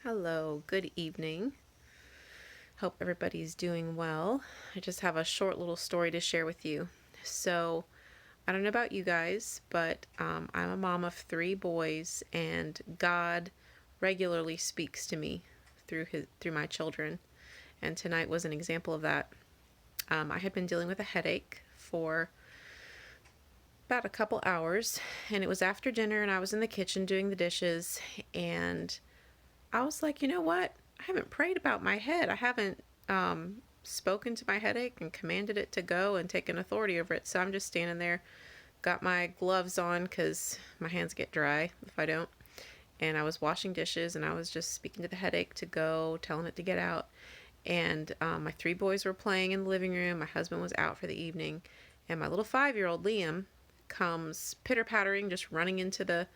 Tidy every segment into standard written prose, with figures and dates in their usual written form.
Hello, good evening. Hope everybody's doing well. I just have a short little story to share with you. So, I don't know about you guys, but I'm a mom of three boys, and God regularly speaks to me through my children. And tonight was an example of that. I had been dealing with a headache for about a couple hours, and it was after dinner, and I was in the kitchen doing the dishes, and I was like, you know what? I haven't prayed about my head. I haven't spoken to my headache and commanded it to go and taken authority over it. So I'm just standing there, got my gloves on because my hands get dry if I don't. And I was washing dishes and I was just speaking to the headache to go, telling it to get out. And my three boys were playing in the living room. My husband was out for the evening. And my little 5-year-old Liam comes pitter-pattering, just running into the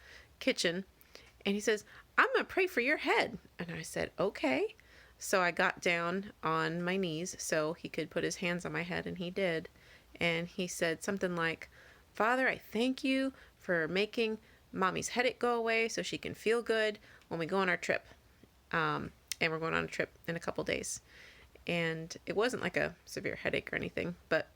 kitchen. And he says, "I'm going to pray for your head." And I said, "Okay." So I got down on my knees so he could put his hands on my head, and he did. And he said something like, "Father, I thank you for making mommy's headache go away so she can feel good when we go on our trip." And we're going on a trip in a couple days. And it wasn't like a severe headache or anything, but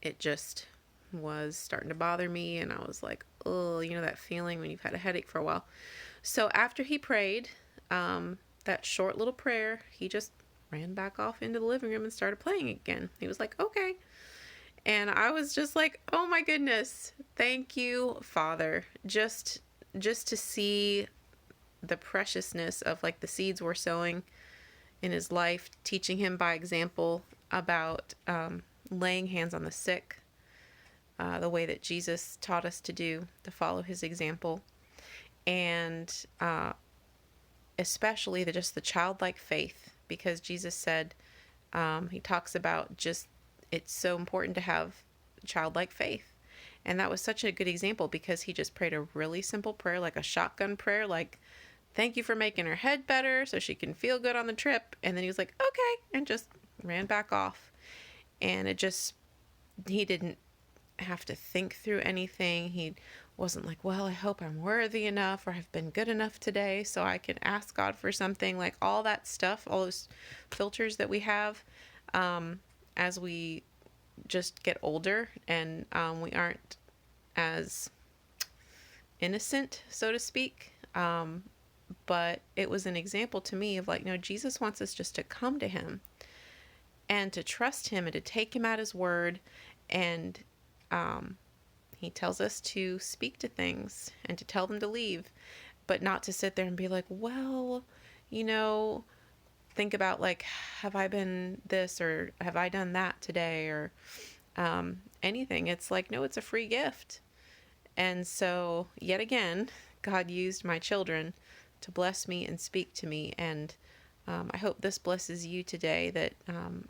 it just was starting to bother me. And I was like, oh, that feeling when you've had a headache for a while. So after he prayed that short little prayer, he just ran back off into the living room and started playing again. He was like, okay. And I was just like, oh my goodness, thank you, Father. Just to see the preciousness of like the seeds we're sowing in his life, teaching him by example about laying hands on the sick, the way that Jesus taught us to do, to follow his example. And especially just the childlike faith, because Jesus said, he talks about just, it's so important to have childlike faith. And that was such a good example because he just prayed a really simple prayer, like a shotgun prayer, like, "Thank you for making her head better so she can feel good on the trip." And then he was like, "Okay," and just ran back off. And he didn't have to think through anything. He wasn't like, well, I hope I'm worthy enough or have been good enough today so I can ask God for something. Like all that stuff, all those filters that we have as we just get older and we aren't as innocent, so to speak. But it was an example to me of like, no, Jesus wants us just to come to him and to trust him and to take him at his word. And he tells us to speak to things and to tell them to leave, but not to sit there and be like, well, think about like, have I been this or have I done that today or anything. It's like, no, it's a free gift. And so yet again, God used my children to bless me and speak to me. And I hope this blesses you today, that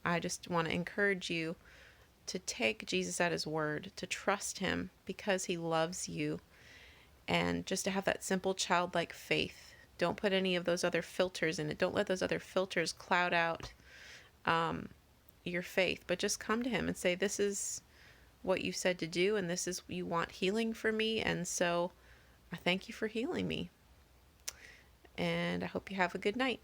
I just want to encourage you to take Jesus at his word, to trust him because he loves you, and just to have that simple childlike faith. Don't put any of those other filters in it. Don't let those other filters cloud out your faith, but just come to him and say, this is what you said to do, and this is, you want healing for me, and so I thank you for healing me. And I hope you have a good night.